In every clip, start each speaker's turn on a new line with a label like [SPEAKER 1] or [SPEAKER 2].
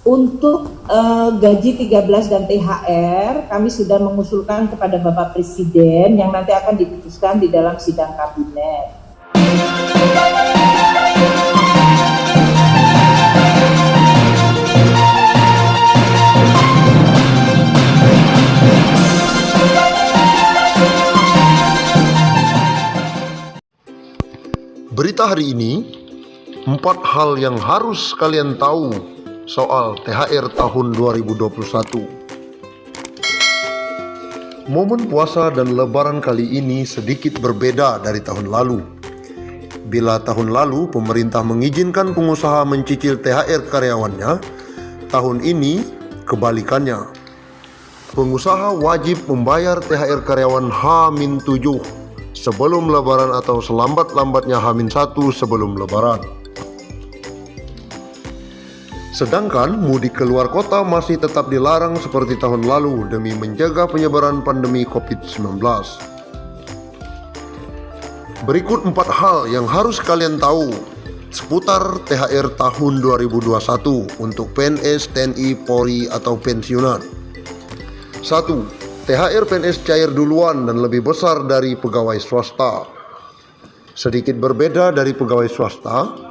[SPEAKER 1] Untuk gaji 13 dan THR, kami sudah mengusulkan kepada Bapak Presiden yang nanti akan diputuskan di dalam sidang kabinet.
[SPEAKER 2] Berita hari ini, 4 hal yang harus kalian tahu soal THR tahun 2021. Momen puasa dan lebaran kali ini sedikit berbeda dari tahun lalu. Bila tahun lalu pemerintah mengizinkan pengusaha mencicil THR karyawannya, tahun ini kebalikannya. Pengusaha wajib membayar THR karyawan H-7 sebelum lebaran atau selambat-lambatnya H-1 sebelum lebaran. Sedangkan mudik keluar kota masih tetap dilarang seperti tahun lalu demi menjaga penyebaran pandemi COVID-19. Berikut 4 hal yang harus kalian tahu seputar THR tahun 2021 untuk PNS, TNI, Polri atau pensiunan. 1. THR PNS cair duluan dan lebih besar dari pegawai swasta. Sedikit berbeda dari pegawai swasta,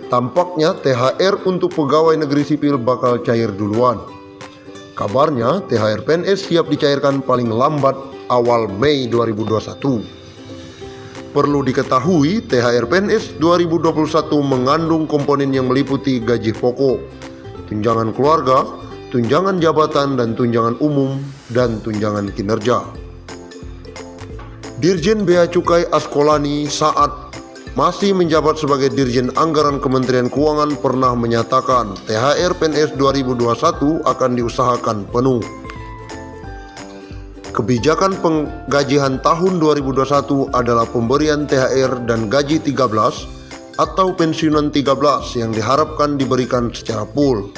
[SPEAKER 2] tampaknya THR untuk pegawai negeri sipil bakal cair duluan. Kabarnya THR PNS siap dicairkan paling lambat awal Mei 2021. Perlu diketahui THR PNS 2021 mengandung komponen yang meliputi gaji pokok, tunjangan keluarga, tunjangan jabatan dan tunjangan umum, dan tunjangan kinerja. Dirjen Bea Cukai Askolani saat masih menjabat sebagai Dirjen Anggaran Kementerian Keuangan pernah menyatakan THR PNS 2021 akan diusahakan penuh. Kebijakan penggajian tahun 2021 adalah pemberian THR dan gaji 13 atau pensiunan 13 yang diharapkan diberikan secara full,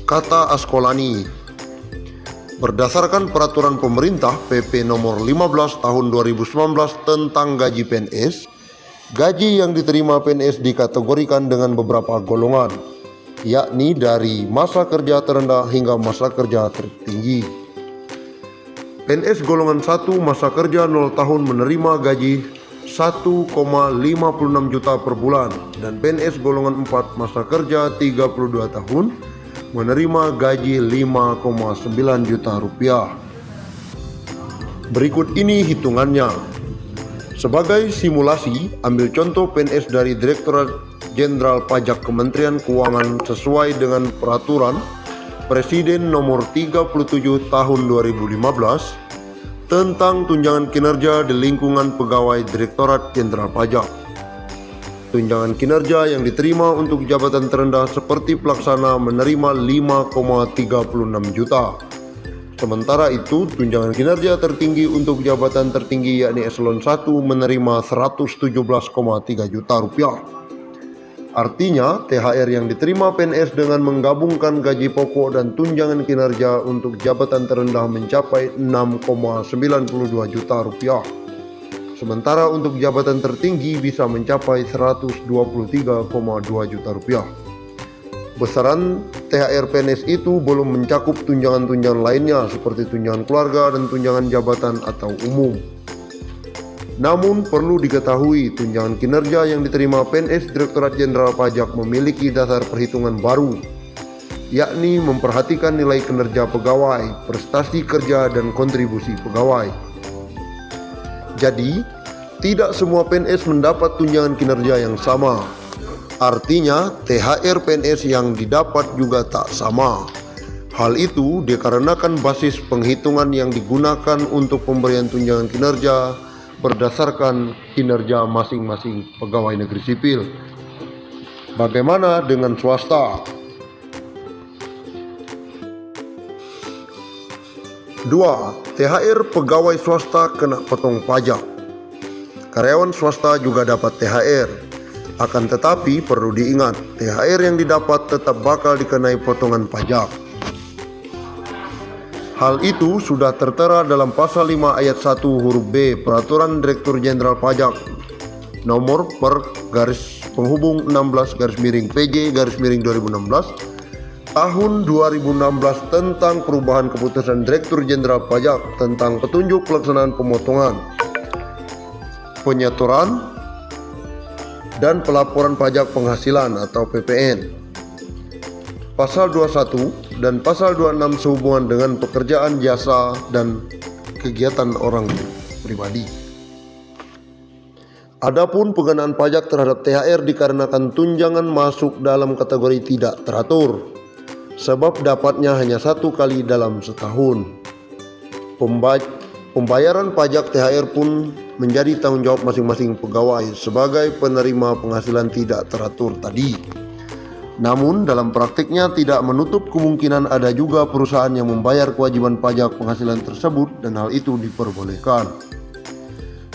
[SPEAKER 2] kata Askolani. Berdasarkan peraturan pemerintah PP nomor 15 tahun 2019 tentang gaji PNS, gaji yang diterima PNS dikategorikan dengan beberapa golongan, yakni dari masa kerja terendah hingga masa kerja tertinggi. PNS golongan 1 masa kerja 0 tahun menerima gaji 1,56 juta per bulan dan PNS golongan 4 masa kerja 32 tahun menerima gaji 5,9 juta rupiah. Berikut ini hitungannya. Sebagai simulasi, ambil contoh PNS dari Direktorat Jenderal Pajak Kementerian Keuangan sesuai dengan Peraturan Presiden Nomor 37 Tahun 2015 tentang tunjangan kinerja di lingkungan pegawai Direktorat Jenderal Pajak. Tunjangan kinerja yang diterima untuk jabatan terendah seperti pelaksana menerima 5,36 juta. Sementara itu, tunjangan kinerja tertinggi untuk jabatan tertinggi yakni eselon 1 menerima 117,3 juta rupiah. Artinya, THR yang diterima PNS dengan menggabungkan gaji pokok dan tunjangan kinerja untuk jabatan terendah mencapai 6,92 juta rupiah. Sementara untuk jabatan tertinggi bisa mencapai 123,2 juta rupiah. Besaran THR PNS itu belum mencakup tunjangan-tunjangan lainnya seperti tunjangan keluarga dan tunjangan jabatan atau umum. Namun perlu diketahui tunjangan kinerja yang diterima PNS Direktorat Jenderal Pajak memiliki dasar perhitungan baru, yakni memperhatikan nilai kinerja pegawai, prestasi kerja dan kontribusi pegawai. Jadi, tidak semua PNS mendapat tunjangan kinerja yang sama. Artinya, THR PNS yang didapat juga tak sama. Hal itu dikarenakan basis penghitungan yang digunakan untuk pemberian tunjangan kinerja berdasarkan kinerja masing-masing pegawai negeri sipil. Bagaimana dengan swasta? 2. THR pegawai swasta kena potong pajak. Karyawan swasta juga dapat THR. Akan tetapi perlu diingat, THR yang didapat tetap bakal dikenai potongan pajak. Hal itu sudah tertera dalam pasal 5 ayat 1 huruf B Peraturan Direktur Jenderal Pajak nomor per garis penghubung 16 garis miring PJ garis miring 2016 tahun 2016 tentang perubahan keputusan Direktur Jenderal Pajak tentang petunjuk pelaksanaan pemotongan, penyetoran, dan pelaporan pajak penghasilan atau PPN. Pasal 21 dan pasal 26 sehubungan dengan pekerjaan, jasa, dan kegiatan orang pribadi. Adapun pengenaan pajak terhadap THR dikarenakan tunjangan masuk dalam kategori tidak teratur, sebab dapatnya hanya 1 kali dalam setahun. Pembayaran pajak THR pun menjadi tanggung jawab masing-masing pegawai sebagai penerima penghasilan tidak teratur tadi. Namun dalam praktiknya tidak menutup kemungkinan ada juga perusahaan yang membayar kewajiban pajak penghasilan tersebut dan hal itu diperbolehkan.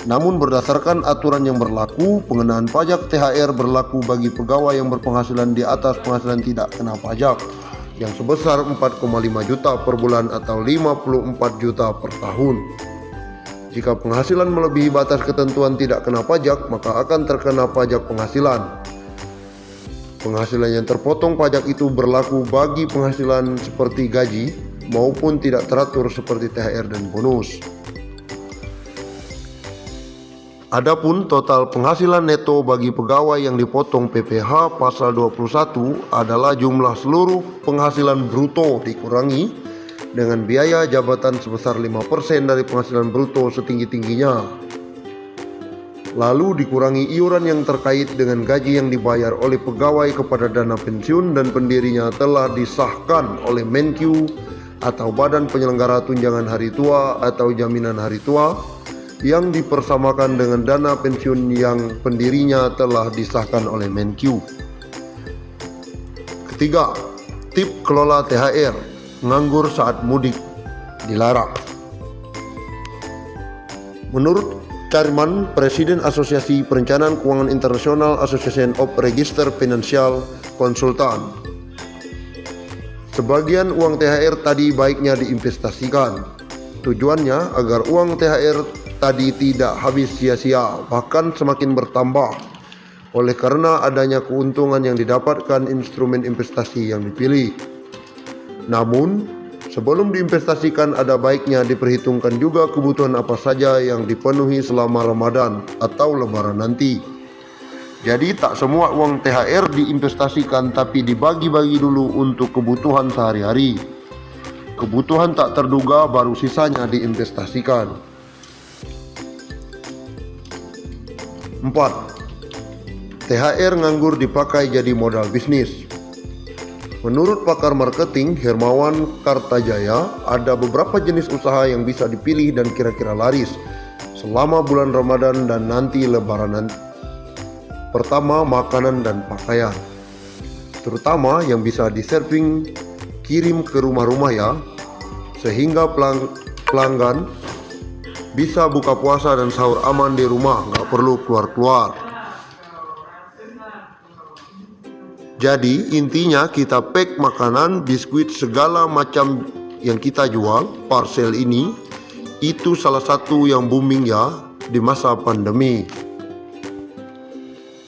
[SPEAKER 2] Namun berdasarkan aturan yang berlaku, pengenaan pajak THR berlaku bagi pegawai yang berpenghasilan di atas penghasilan tidak kena pajak yang sebesar 4,5 juta per bulan atau 54 juta per tahun. Jika penghasilan melebihi batas ketentuan tidak kena pajak, maka akan terkena pajak penghasilan. Penghasilan yang terpotong pajak itu berlaku bagi penghasilan seperti gaji maupun tidak teratur seperti THR dan bonus. Adapun total penghasilan neto bagi pegawai yang dipotong PPh pasal 21 adalah jumlah seluruh penghasilan bruto dikurangi dengan biaya jabatan sebesar 5% dari penghasilan bruto setinggi-tingginya. Lalu dikurangi iuran yang terkait dengan gaji yang dibayar oleh pegawai kepada dana pensiun dan pendirinya telah disahkan oleh Menkyu atau Badan Penyelenggara Tunjangan Hari Tua atau Jaminan Hari Tua yang dipersamakan dengan dana pensiun yang pendirinya telah disahkan oleh Menkyu. Ketiga, tip kelola THR, nganggur saat mudik dilarang. Menurut Chairman Presiden Asosiasi Perencanaan Keuangan Internasional Association of Registered Financial Consultants, sebagian uang THR tadi baiknya diinvestasikan. Tujuannya agar uang THR tadi tidak habis sia-sia, bahkan semakin bertambah oleh karena adanya keuntungan yang didapatkan instrumen investasi yang dipilih. Namun, sebelum diinvestasikan ada baiknya diperhitungkan juga kebutuhan apa saja yang dipenuhi selama Ramadan atau Lebaran nanti. Jadi tak semua uang THR diinvestasikan tapi dibagi-bagi dulu untuk kebutuhan sehari-hari. Kebutuhan tak terduga baru sisanya diinvestasikan. 4. THR nganggur dipakai jadi modal bisnis. Menurut pakar marketing Hermawan Kartajaya, ada beberapa jenis usaha yang bisa dipilih dan kira-kira laris selama bulan Ramadan dan nanti Lebaran. Pertama, makanan dan pakaian, terutama yang bisa diserving kirim ke rumah-rumah ya, sehingga pelanggan bisa buka puasa dan sahur aman di rumah, nggak perlu keluar-keluar. Jadi intinya kita pack makanan, biskuit, segala macam yang kita jual, parcel ini, itu salah satu yang booming ya di masa pandemi.